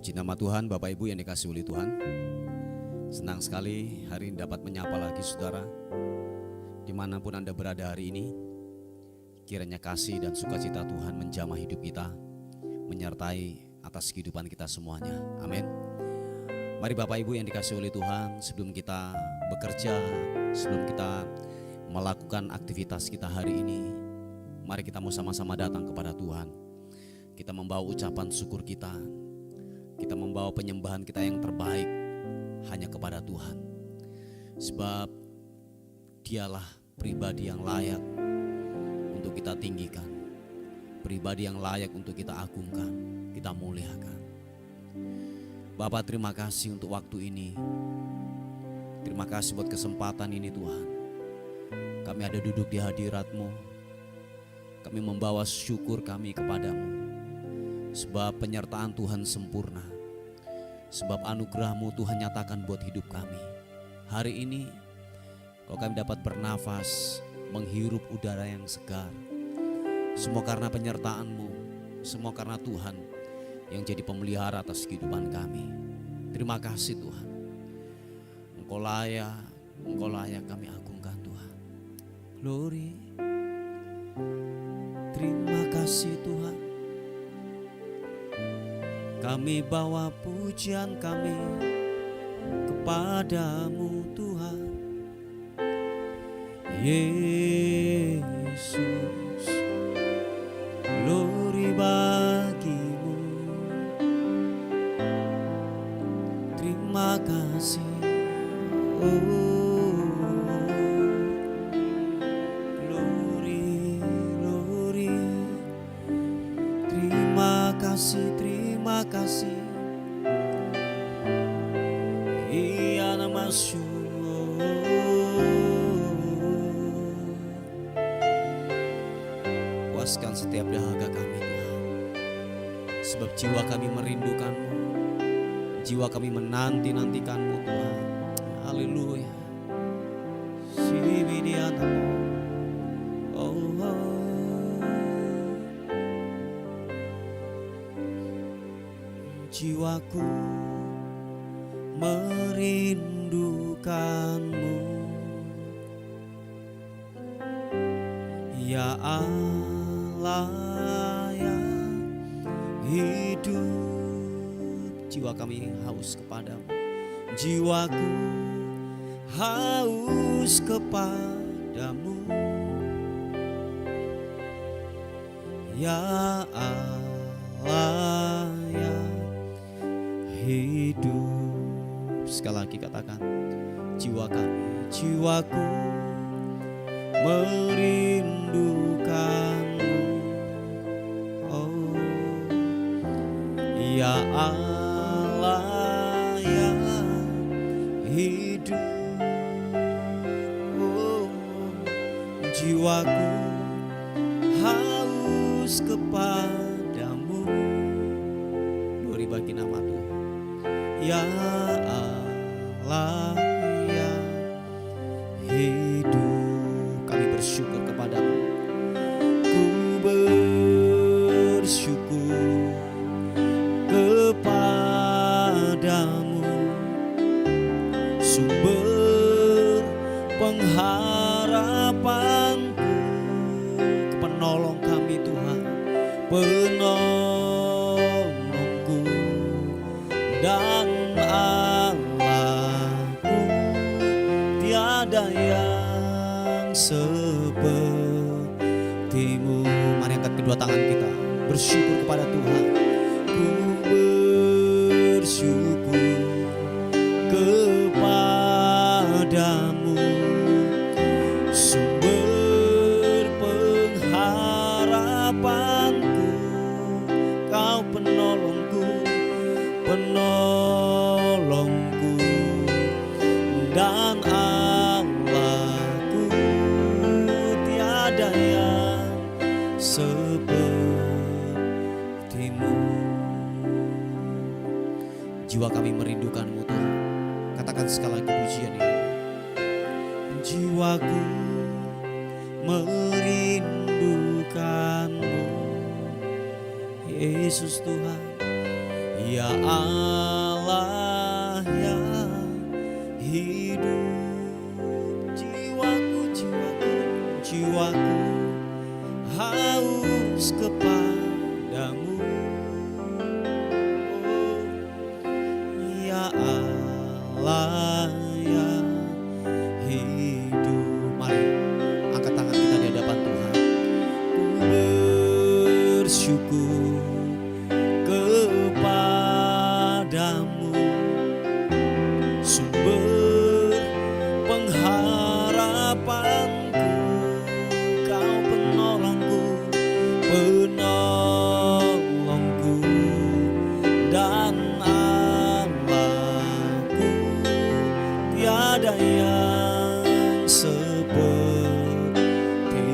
Puji nama Tuhan, Bapak Ibu yang dikasihi oleh Tuhan. Senang sekali hari ini dapat menyapa lagi saudara. Dimanapun Anda berada hari ini, kiranya kasih dan sukacita Tuhan menjamah hidup kita, menyertai atas kehidupan kita semuanya. Amin. Mari Bapak Ibu yang dikasihi oleh Tuhan, sebelum kita bekerja, sebelum kita melakukan aktivitas kita hari ini, mari kita mau sama-sama datang kepada Tuhan. Kita membawa ucapan syukur kita, kita membawa penyembahan kita yang terbaik hanya kepada Tuhan. Sebab Dialah pribadi yang layak untuk kita tinggikan, pribadi yang layak untuk kita agungkan, kita muliakan. Bapak, terima kasih untuk waktu ini. Terima kasih buat kesempatan ini Tuhan. Kami ada duduk di hadirat-Mu. Kami membawa syukur kami kepadamu. Sebab penyertaan Tuhan sempurna. Sebab anugerah-Mu Tuhan nyatakan buat hidup kami. Hari ini kalau kami dapat bernafas, menghirup udara yang segar, semua karena penyertaan-Mu, semua karena Tuhan yang jadi pemelihara atas kehidupan kami. Terima kasih Tuhan. Engkau layak kami agungkan Tuhan. Glory. Terima kasih Tuhan. Kami bawa pujian kami kepadamu Tuhan. Yesus, glory bagimu. Terima kasih. Oh, glory. Terima kasih. Iya nama puaskan setiap dahaga kami Tuhan. Sebab jiwa kami merindukan-Mu, jiwa kami menanti-nantikan-Mu Tuhan. Haleluya. Jiwaku merindukan-Mu, ya Allah yang hidup. Jiwa kami haus kepadamu. Jiwaku haus kepadamu, ya Allah yang hidup. Sekali lagi katakan, jiwaku merindukan-Mu, oh ya Allah yang hidup. Oh, jiwaku haus kepadamu. Glory bagi nama Tuhan. Ya Allah yang hidup, kami bersyukur kepadamu. Ku bersyukur kepadamu, sumber pengharapanku, penolong kami Tuhan, penolongku dan Allahku, tiada yang seperti-Mu. Mari angkat kedua tangan kita, bersyukur kepada Tuhan. Ku bersyukur kepadamu, sumber pengharapanku, Kau penolongku dan Allahku, tiada yang seperti-Mu. Jiwa kami merindukan-Mu Tuhan. Katakan sekali lagi pujian ini. Jiwaku merindukan-Mu, Yesus Tuhan. Ya Allah yang hidup, jiwaku, jiwaku, jiwaku haus kepadamu. Oh, ya Allah yang hidup. Mari angkat tangan kita di hadapan Tuhan. Ku bersyukur kepadamu, sumber pengharapanku, Kau penolongku, penolongku dan Allahku. Tiada yang sepertimu. Ku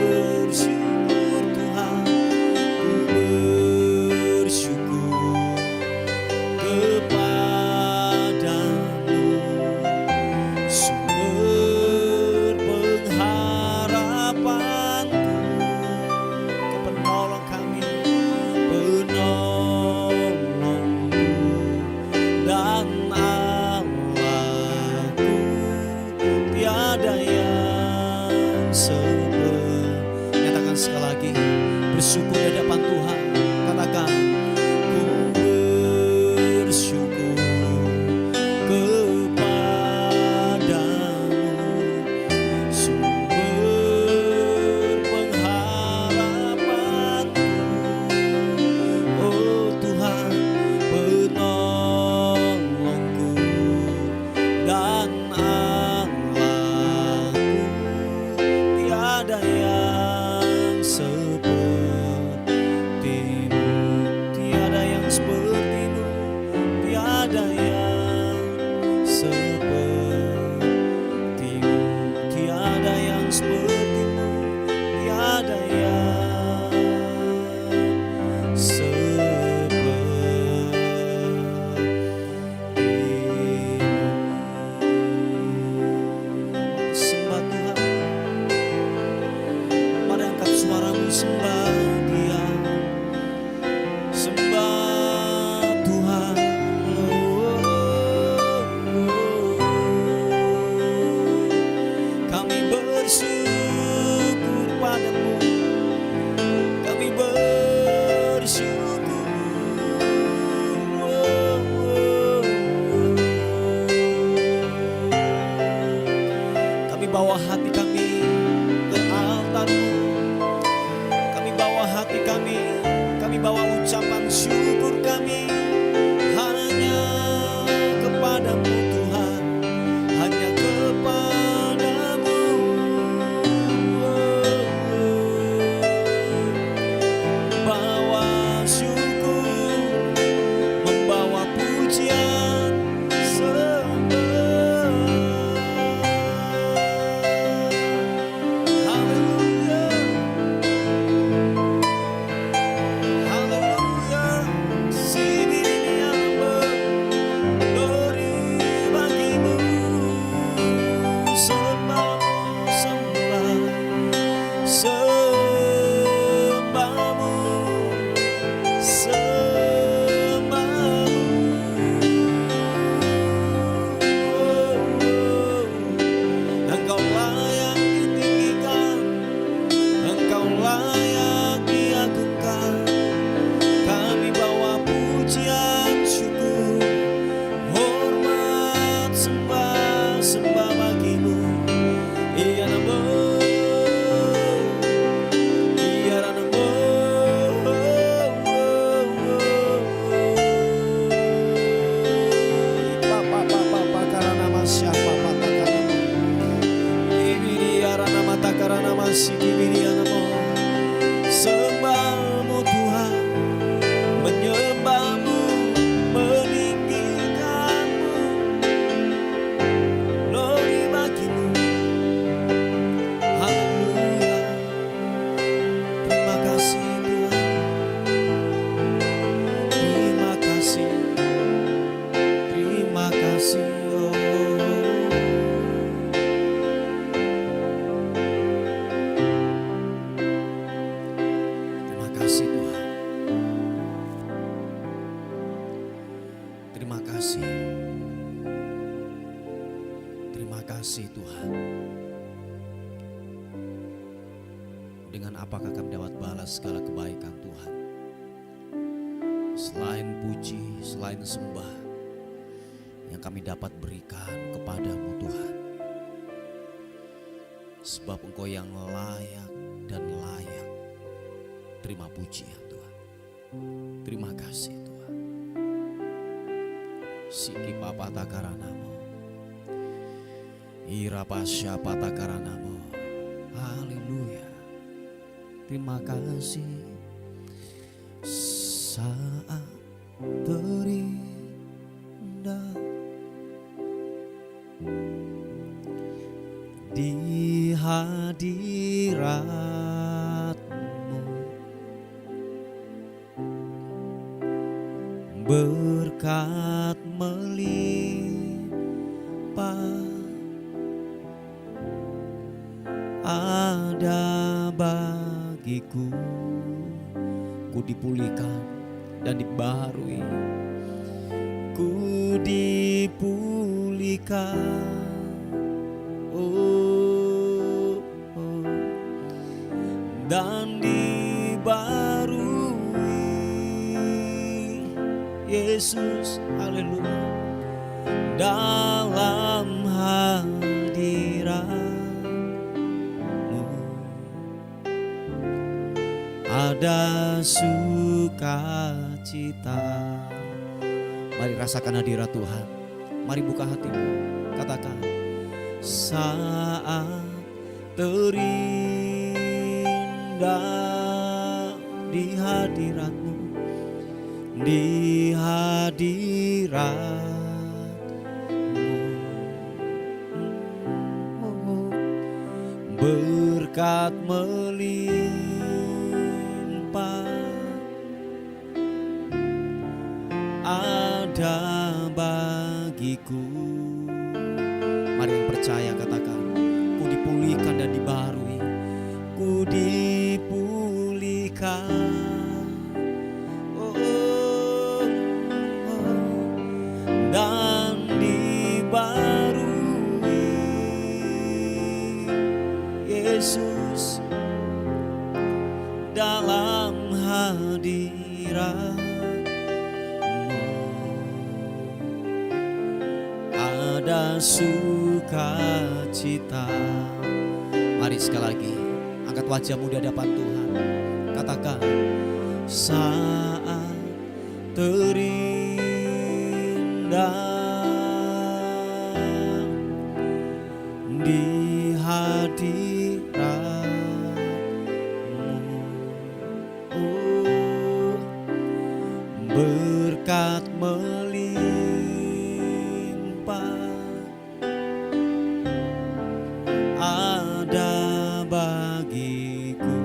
bersyukur Tuhan, ku bersyukur kepadamu, sumber pengharapanku, Kau penolong kami, penolongku dan Allahku. Tiada yang seperti. Nyatakan sekali lagi, bersyukur di hadapan Tuhan. Katakan, ku bersyukur kepadamu, sumber pengharapanku. Oh Tuhan, penolongku dan Allahku. Tiada yang sepertimu, tiada yang sepertimu, tiada yang sepertimu, tiada yang sepertimu, tiada yang sepertimu. Sembah Tuhan, mari angkat suaramu, sembah Dia, sembah Tuhan. Kami bersyukur padamu, kami bersyukur. Kami bawa hati kami ke altar-Mu, kami bawa hati kami bawa ucapan syukur kami hanya kepadamu Tuhan, hanya kepadamu. Bawa syukur, membawa pujian, sembah. Haleluya, haleluya. Sini kasih. Terima kasih Tuhan. Dengan apakah kami dapat balas segala kebaikan Tuhan? Selain puji, selain sembah yang kami dapat berikan kepadamu Tuhan. Sebab Engkau yang layak dan layak. Terima pujian Tuhan. Terima kasih Tuhan. Siki papa takaranamo. Ira pasya patakaranamo. Haleluya. Terima kasih. Saat terindah di hadirat-Mu, berkat melimpah ada bagiku. Ku dipulihkan dan dibaharui, ku dipulihkan. Dan dibarui Yesus, haleluya, dalam hadirat-Mu ada sukacita. Mari rasakan hadirat Tuhan. Mari buka hatimu, katakan saat terindah di hadirat-Mu, di hadirat-Mu, berkat melimpah ada bagiku. Mari yang percaya katakan, ku dipulihkan dan dibaharui, ku dipulihkan, dan dibarui Yesus dalam hadirat-Mu ada sukacita. Mari sekali lagi angkat wajahmu di hadapan Tuhan, katakan saat terindah di hadirat-Mu, berkat melimpah ada bagiku.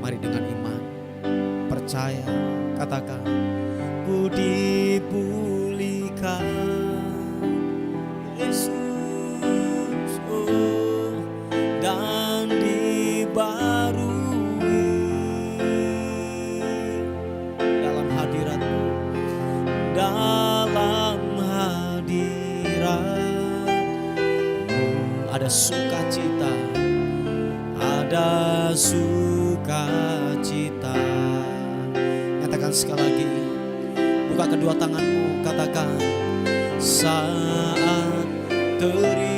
Mari dengan iman, percaya, katakan ku dipulihkan Yesus, dan dibarui dalam hadirat-Mu, dalam hadirat-Mu ada sukacita, ada sukacita. Katakan sekali lagi, buka kedua tanganmu, katakan saat terindah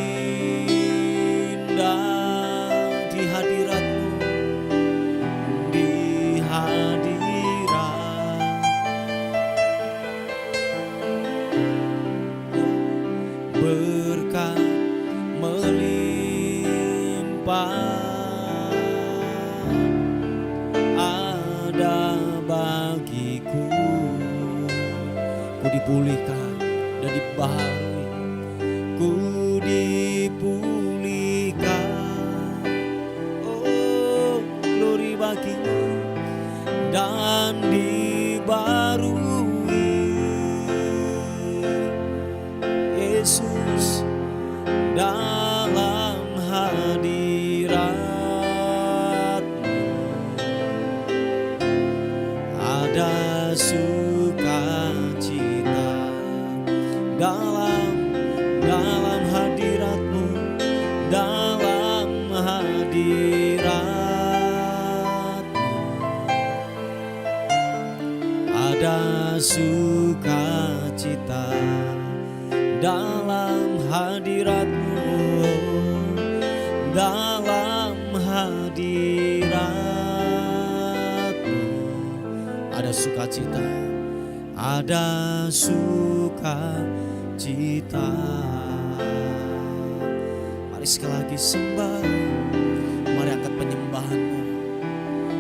di hadirat-Mu, di hadirat, berkat melimpah ada bagiku. Ku dipulihkan dan dibaharui, ku dipulihkan, oh glory bagimu, dan dibarui Yesus dalam hadirat-Mu ada sukacita. sukacita dalam hadirat-Mu, dalam hadirat-Mu ada sukacita, ada sukacita. Mari sekali lagi sembah, mari angkat penyembahan-Mu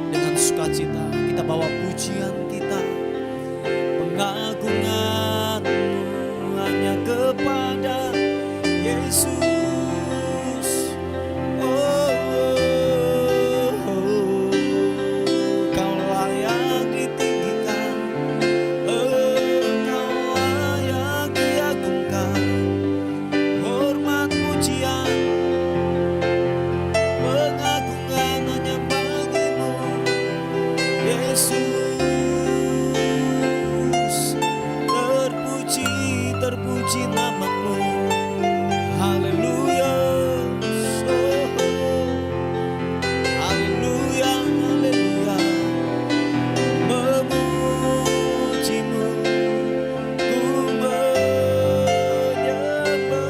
dengan sukacita. Kita bawa pujian kita, pengagungan-Mu hanya kepada Yesus. Terpuji nama-Mu, haleluya, haleluya, haleluya. Memuji-Mu, ku menyembah-Mu,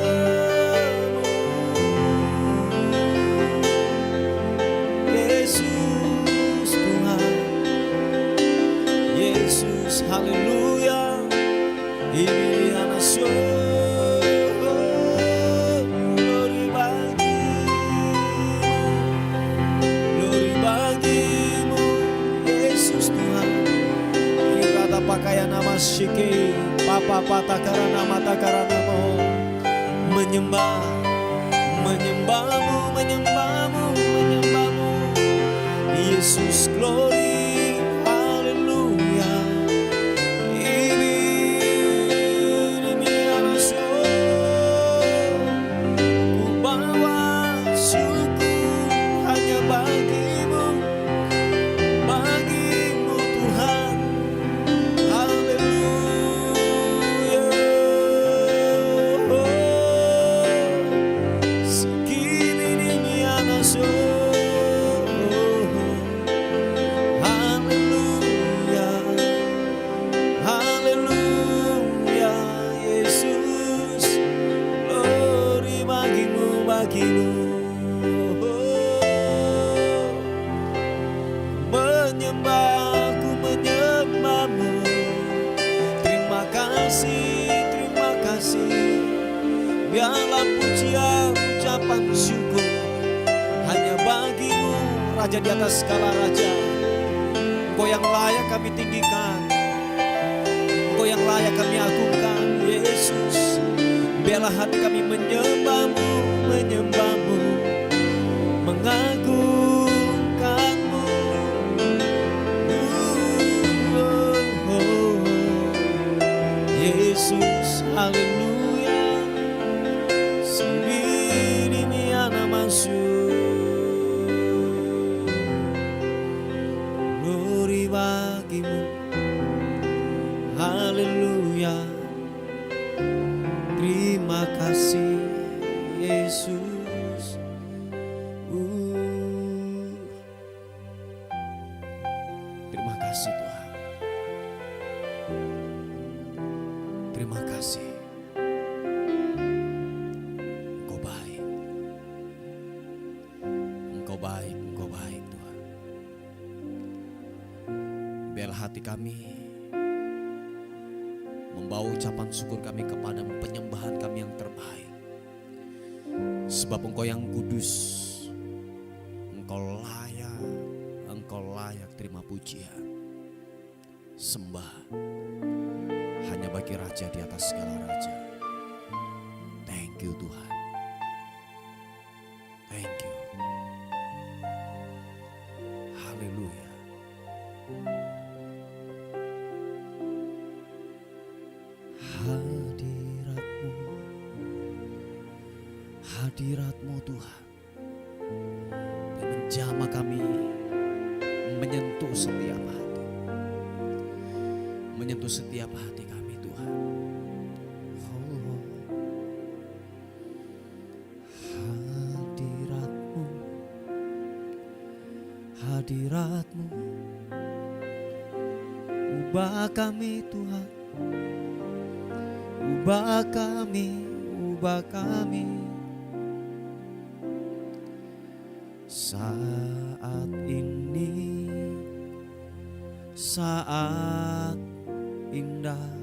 Yesus Tuhan, Yesus, haleluya. Ini anak glory bagimu, Yesus Tuhan. Kata pakaian nama Shiki, Papa Patakara nama Takaranamo, menyembah, menyembah-Mu, menyembah-Mu, menyembah-Mu, Yesus, glory. Menyembahku, menyembah-Mu. Terima kasih. Biarlah pujian, ucapan syukur hanya bagi-Mu, Raja di atas segala raja. Engkau yang layak kami tinggikan, Engkau yang layak kami agungkan, Yesus. Biarlah hati kami menyembah-Mu, menyembah-Mu, mengagungkan-Mu. Yesus, haleluya. Sendiri miana masuk. Glory bagi-Mu, haleluya. Terima kasih Yesus. Terima kasih Tuhan. Terima kasih. Engkau baik. Engkau baik, Engkau baik Tuhan. Biarlah hati kami membawa ucapan syukur kami kepadamu, penyembahan kami yang terbaik. Sebab Engkau yang kudus, Engkau layak terima pujian, sembah hanya bagi Raja di atas segala raja. Thank you Tuhan. Thank you. Haleluya. Hadirat-Mu Tuhan yang menjamah kami, menyentuh setiap hati, menyentuh setiap hati kami Tuhan. Oh, hadirat-Mu, ku Ubah kami Tuhan, ubah kami, ubah kami. Saat ini saat indah,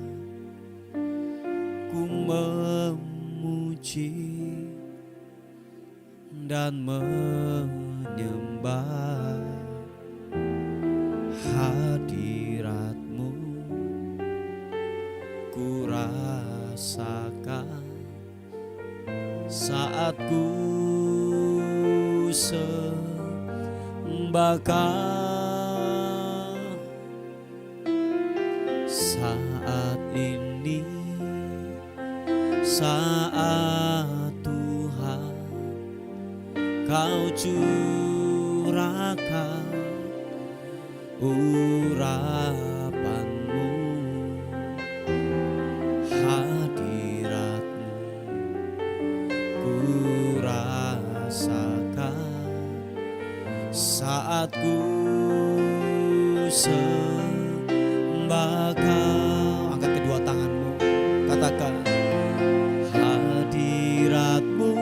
ku memuji dan menyembah hadirat-Mu. Ku rasakan saat ku sembahkan. Saat ini saat Tuhan Kau curahkan urapan-Mu, hadirat-Mu. Ku rasakan saat ku sembahkan. Angkat kedua tanganmu, katakan hadirat-Mu.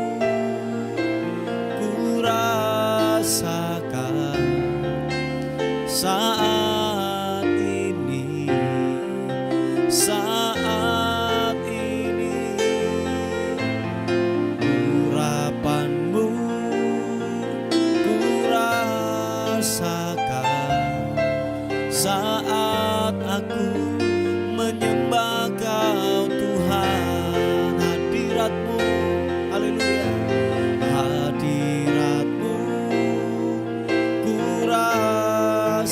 Ku rasakan saat ini, saat ini. Urapan-Mu ku rasakan saat aku menyembah Kau Tuhan. Hadirat-Mu, haleluya, hadirat-Mu ku rasakan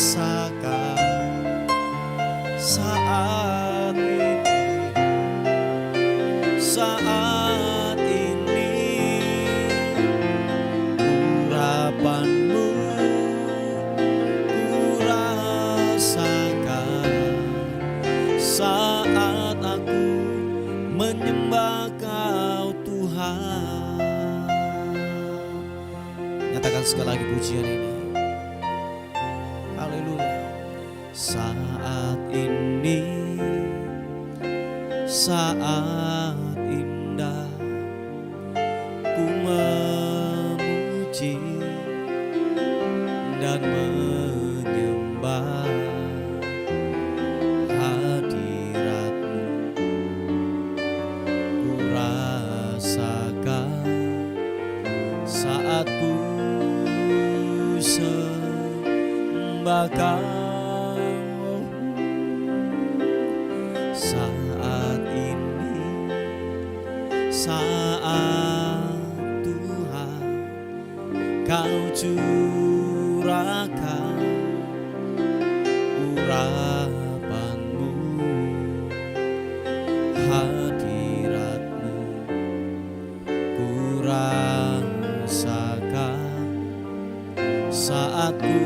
saat ini, saat ini. Urapan-Mu ku rasakan saat aku menyembah Kau Tuhan. Nyatakan sekali lagi pujian ini. Haleluya. Saat ini saat indah, ku memuji dan menyembah hadirat-Mu. Ku rasakan saat ku sembahkan. Saat ini saat Tuhan Kau curahkan urapan-Mu, hadirat-Mu. Ku rasakan saat ku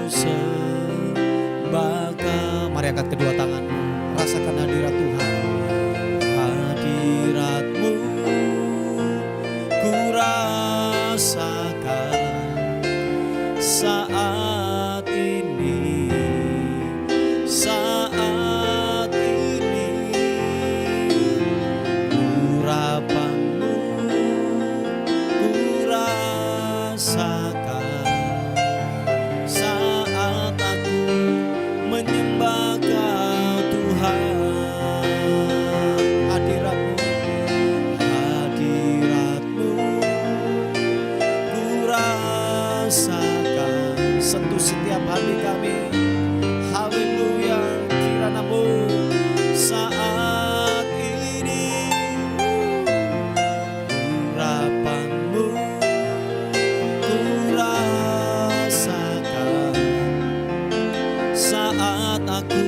sembahkan. Mari angkat kedua tanganmu, rasakan hadirat Tuhan. Hadirat-Mu ku rasakan saat ini, saat ini. Urapan-Mu ku rasakan saat aku menyembah Kau Tuhan. Hadirat-Mu, hadirat-Mu ku rasakan, sentuh setiap hati kami. Haleluya, kirana-Mu saat ini. Urapan-Mu ku rasakan saat aku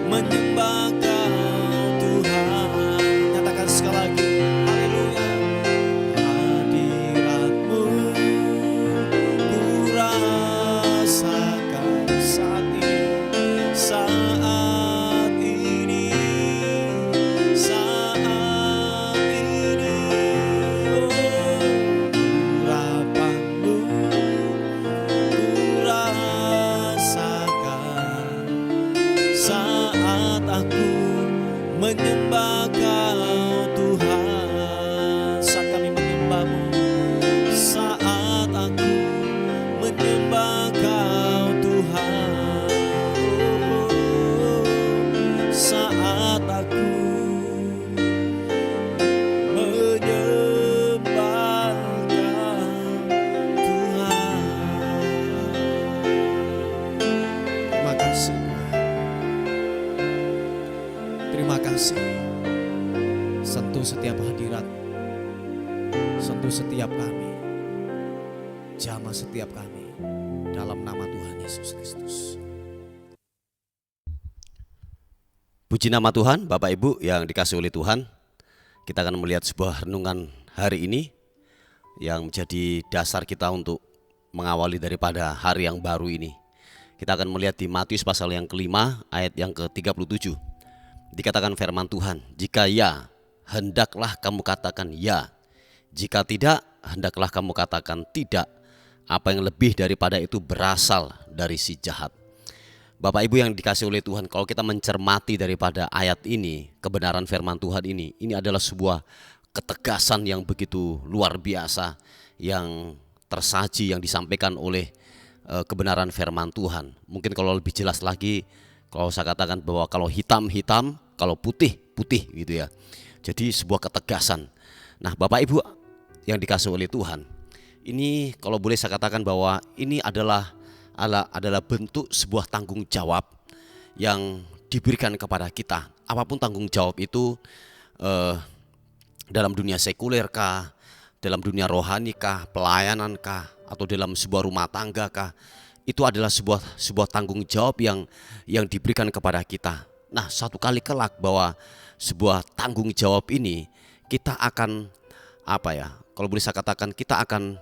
menyembah Kau Tuhan. Nyatakan sekali lagi, haleluya. Hadirat-Mu ku rasakan saat ini, saat menyembah Kau Tuhan. Saat kami menyembah-Mu, saat aku menyembah Kau Tuhan, saat aku menyembah Kau Tuhan. Terima kasih, terima kasih. Sentuh setiap hadirat, sentuh setiap kami, jamah setiap kami, dalam nama Tuhan Yesus Kristus. Puji nama Tuhan. Bapak Ibu yang dikasihi oleh Tuhan, kita akan melihat sebuah renungan hari ini yang menjadi dasar kita untuk mengawali daripada hari yang baru ini. Kita akan melihat di Matius pasal yang kelima ayat yang ke-37. Dikatakan firman Tuhan, jika ya, hendaklah kamu katakan ya. Jika tidak, hendaklah kamu katakan tidak. Apa yang lebih daripada itu berasal dari si jahat. Bapak Ibu yang dikasihi oleh Tuhan, kalau kita mencermati daripada ayat ini, kebenaran firman Tuhan ini adalah sebuah ketegasan yang begitu luar biasa yang tersaji, yang disampaikan oleh kebenaran firman Tuhan. Mungkin kalau lebih jelas lagi, kalau saya katakan bahwa kalau hitam hitam, kalau putih putih gitu ya. Jadi sebuah ketegasan. Nah, Bapak Ibu yang dikasihi oleh Tuhan, ini kalau boleh saya katakan bahwa ini adalah bentuk sebuah tanggung jawab yang diberikan kepada kita. Apapun tanggung jawab itu, dalam dunia sekuler kah, dalam dunia rohani kah, pelayanan kah, atau dalam sebuah rumah tangga kah, itu adalah sebuah tanggung jawab yang diberikan kepada kita. Nah, satu kali kelak bahwa sebuah tanggung jawab ini kita akan kalau boleh saya katakan, kita akan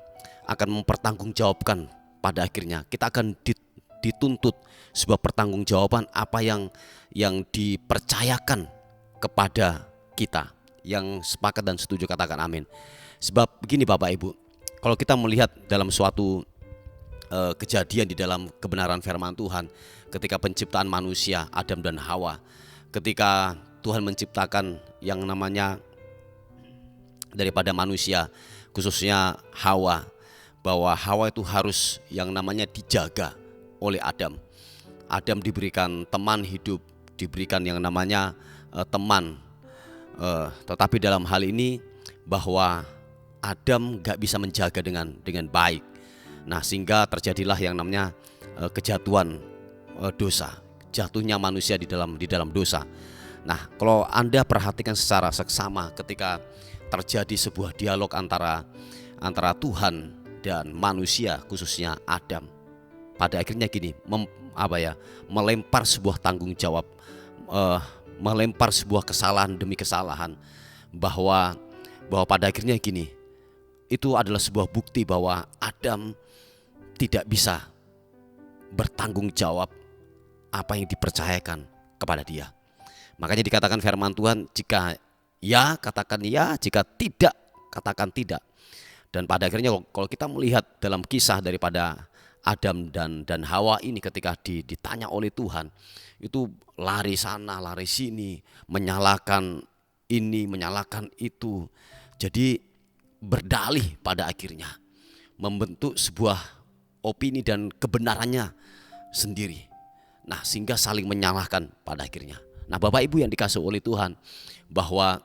mempertanggungjawabkan. Pada akhirnya kita akan dituntut sebuah pertanggungjawaban apa yang dipercayakan kepada kita. Yang sepakat dan setuju katakan amin. Sebab begini Bapak Ibu, kalau kita melihat dalam suatu kejadian di dalam kebenaran firman Tuhan, ketika penciptaan manusia Adam dan Hawa, ketika Tuhan menciptakan yang namanya daripada manusia, khususnya Hawa, bahwa Hawa itu harus yang namanya dijaga oleh Adam. Adam diberikan teman hidup, diberikan yang namanya teman. Tetapi dalam hal ini bahwa Adam gak bisa menjaga dengan baik. Nah, sehingga terjadilah yang namanya kejatuhan dosa, jatuhnya manusia di dalam dosa. Nah, kalau Anda perhatikan secara seksama ketika terjadi sebuah dialog antara Tuhan dan manusia, khususnya Adam, pada akhirnya gini, melempar sebuah tanggung jawab, melempar sebuah kesalahan demi kesalahan, bahwa pada akhirnya gini, itu adalah sebuah bukti bahwa Adam tidak bisa bertanggung jawab apa yang dipercayakan kepada dia. Makanya dikatakan firman Tuhan, jika ya katakan ya, jika tidak katakan tidak. Dan pada akhirnya kalau kita melihat dalam kisah daripada Adam dan Hawa ini, ketika ditanya oleh Tuhan, itu lari sana lari sini, menyalahkan ini menyalahkan itu. Jadi berdalih pada akhirnya membentuk sebuah opini dan kebenarannya sendiri. Nah, sehingga saling menyalahkan pada akhirnya. Nah, Bapak Ibu yang dikasihi oleh Tuhan, bahwa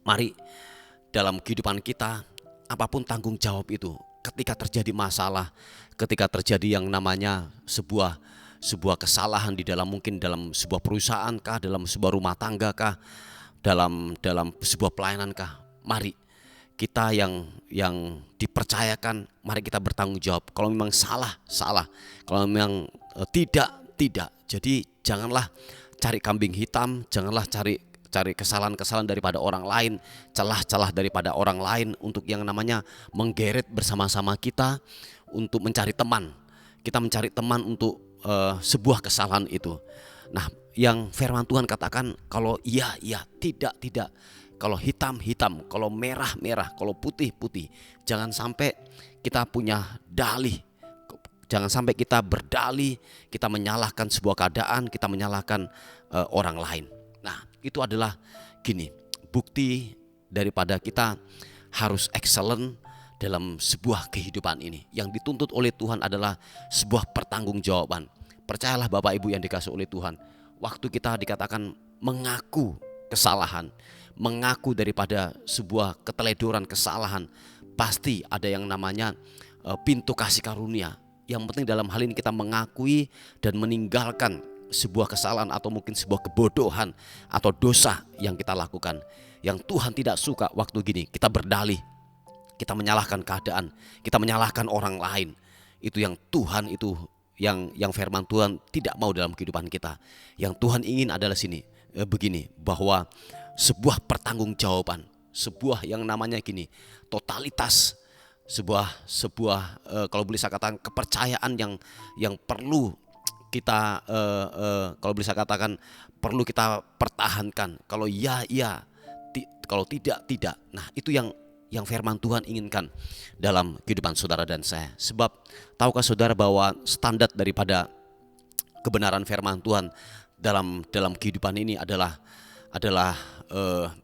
mari dalam kehidupan kita, apapun tanggung jawab itu, ketika terjadi masalah, ketika terjadi yang namanya sebuah kesalahan di dalam, mungkin dalam sebuah perusahaan kah, dalam sebuah rumah tangga kah, dalam sebuah pelayanan kah, mari kita yang dipercayakan, mari kita bertanggung jawab. Kalau memang salah, kalau memang tidak. Jadi janganlah cari kambing hitam, janganlah cari kesalahan-kesalahan daripada orang lain, celah-celah daripada orang lain untuk yang namanya menggeret bersama-sama kita untuk mencari teman. Kita mencari teman untuk sebuah kesalahan itu. Nah, yang firman Tuhan katakan, kalau iya, tidak. Kalau hitam, kalau merah, kalau putih. Jangan sampai kita punya dalih. Jangan sampai kita berdalih, kita menyalahkan sebuah keadaan, kita menyalahkan orang lain. Nah, itu adalah gini, bukti daripada kita harus excellent dalam sebuah kehidupan ini. Yang dituntut oleh Tuhan adalah sebuah pertanggungjawaban. Percayalah Bapak Ibu yang dikasih oleh Tuhan, waktu kita dikatakan mengaku kesalahan, mengaku daripada sebuah keteledoran, kesalahan, pasti ada yang namanya pintu kasih karunia. Yang penting dalam hal ini kita mengakui dan meninggalkan sebuah kesalahan atau mungkin sebuah kebodohan atau dosa yang kita lakukan. Yang Tuhan tidak suka waktu gini kita berdalih, kita menyalahkan keadaan, kita menyalahkan orang lain. Itu yang Tuhan itu yang firman Tuhan tidak mau dalam kehidupan kita. Yang Tuhan ingin adalah begini, bahwa sebuah pertanggungjawaban, sebuah yang namanya gini, totalitas, sebuah kalau boleh saya katakan kepercayaan yang perlu kita kalau boleh saya katakan perlu kita pertahankan. Kalau ya, kalau tidak. Nah, itu yang firman Tuhan inginkan dalam kehidupan saudara dan saya. Sebab tahukah saudara bahwa standar daripada kebenaran firman Tuhan dalam kehidupan ini adalah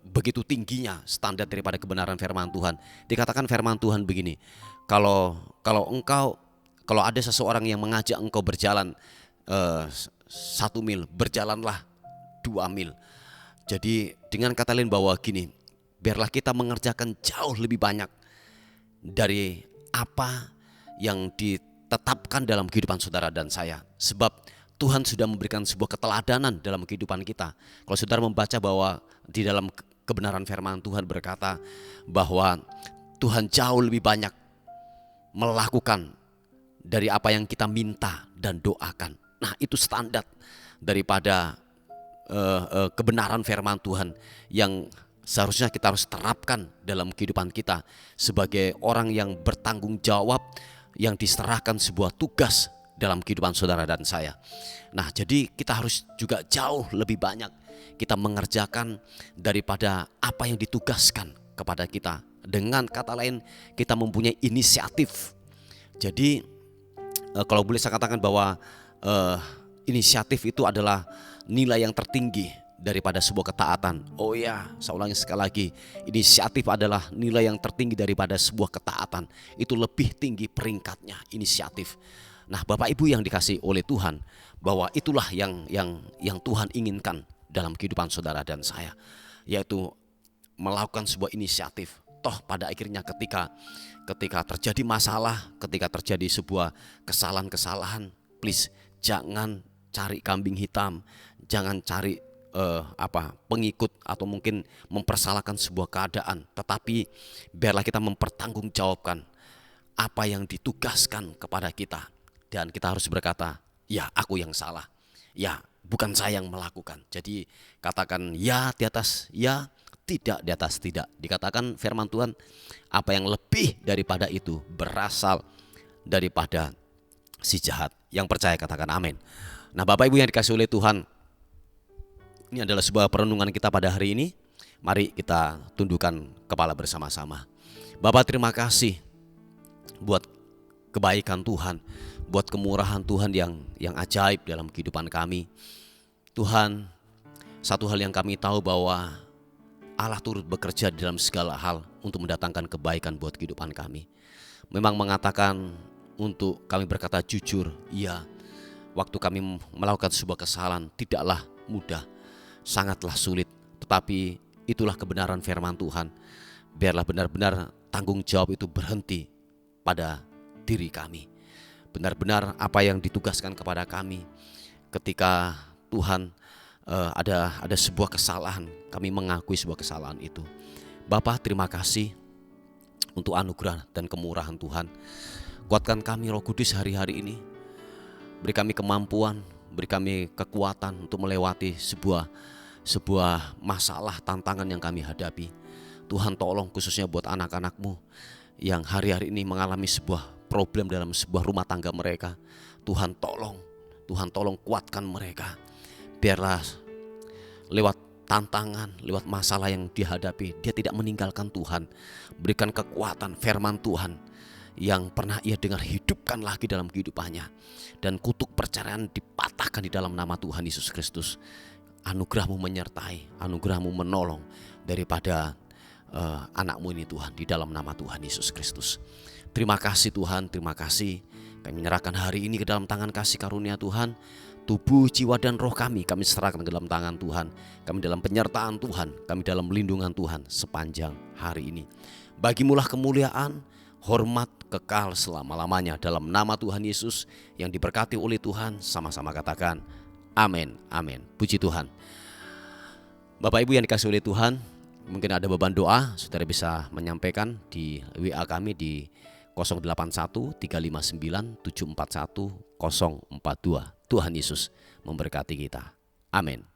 begitu tingginya standar daripada kebenaran firman Tuhan. Dikatakan firman Tuhan begini, kalau ada seseorang yang mengajak engkau berjalan 1 mil, berjalanlah 2 mil. Jadi dengan kata lain bahwa gini, biarlah kita mengerjakan jauh lebih banyak dari apa yang ditetapkan dalam kehidupan saudara dan saya. Sebab Tuhan sudah memberikan sebuah keteladanan dalam kehidupan kita. Kalau saudara membaca bahwa di dalam kebenaran firman Tuhan berkata bahwa Tuhan jauh lebih banyak melakukan dari apa yang kita minta dan doakan. Nah, itu standar daripada kebenaran firman Tuhan yang seharusnya kita harus terapkan dalam kehidupan kita sebagai orang yang bertanggung jawab, yang diserahkan sebuah tugas dalam kehidupan saudara dan saya. Nah, jadi kita harus juga jauh lebih banyak kita mengerjakan daripada apa yang ditugaskan kepada kita. Dengan kata lain, kita mempunyai inisiatif. Jadi kalau boleh saya katakan bahwa inisiatif itu adalah nilai yang tertinggi daripada sebuah ketaatan. Oh ya, saya ulangi sekali lagi, inisiatif adalah nilai yang tertinggi daripada sebuah ketaatan. Itu lebih tinggi peringkatnya, inisiatif. Nah, Bapak Ibu yang dikasih oleh Tuhan, bahwa itulah yang Tuhan inginkan dalam kehidupan saudara dan saya, yaitu melakukan sebuah inisiatif. Toh pada akhirnya ketika terjadi masalah, ketika terjadi sebuah kesalahan-kesalahan, please jangan cari kambing hitam, jangan cari pengikut atau mungkin mempersalahkan sebuah keadaan, tetapi biarlah kita mempertanggungjawabkan apa yang ditugaskan kepada kita, dan kita harus berkata, ya aku yang salah, ya bukan saya yang melakukan. Jadi katakan ya di atas ya, tidak di atas tidak. Dikatakan firman Tuhan, apa yang lebih daripada itu berasal daripada si jahat. Yang percaya katakan amin. Nah, Bapak Ibu yang dikasih oleh Tuhan, ini adalah sebuah perenungan kita pada hari ini. Mari kita tundukkan kepala bersama-sama. Bapak, terima kasih buat kebaikan Tuhan, buat kemurahan Tuhan yang ajaib dalam kehidupan kami. Tuhan, satu hal yang kami tahu bahwa Allah turut bekerja dalam segala hal untuk mendatangkan kebaikan buat kehidupan kami. Memang mengatakan untuk kami berkata jujur, iya, waktu kami melakukan sebuah kesalahan tidaklah mudah, sangatlah sulit. Tetapi itulah kebenaran firman Tuhan. Biarlah benar-benar tanggung jawab itu berhenti pada diri kami. Benar-benar apa yang ditugaskan kepada kami, ketika Tuhan ada sebuah kesalahan, kami mengakui sebuah kesalahan itu. Bapa, terima kasih untuk anugerah dan kemurahan Tuhan. Kuatkan kami Roh Kudus hari-hari ini. Beri kami kemampuan, beri kami kekuatan untuk melewati sebuah masalah, tantangan yang kami hadapi. Tuhan, tolong khususnya buat anak-anak-Mu yang hari-hari ini mengalami sebuah problem dalam sebuah rumah tangga mereka. Tuhan tolong kuatkan mereka. Biarlah lewat tantangan, lewat masalah yang dihadapi, dia tidak meninggalkan Tuhan. Berikan kekuatan firman Tuhan yang pernah ia dengar, hidupkan lagi dalam kehidupannya. Dan kutuk perceraian dipatahkan di dalam nama Tuhan Yesus Kristus. anugerah-Mu menyertai, anugerah-Mu menolong daripada anak-Mu ini Tuhan, di dalam nama Tuhan Yesus Kristus. Terima kasih Tuhan, terima kasih. Kami menyerahkan hari ini ke dalam tangan kasih karunia Tuhan. Tubuh, jiwa, dan roh kami serahkan ke dalam tangan Tuhan. Kami dalam penyertaan Tuhan, kami dalam lindungan Tuhan sepanjang hari ini. Bagimulah kemuliaan, hormat, kekal selama-lamanya, dalam nama Tuhan Yesus yang diberkati oleh Tuhan. Sama-sama katakan amin, amin. Puji Tuhan. Bapak Ibu yang dikasihi oleh Tuhan, mungkin ada beban doa, saudara bisa menyampaikan di WA kami di 081 359 741 042. Tuhan Yesus memberkati kita. Amin.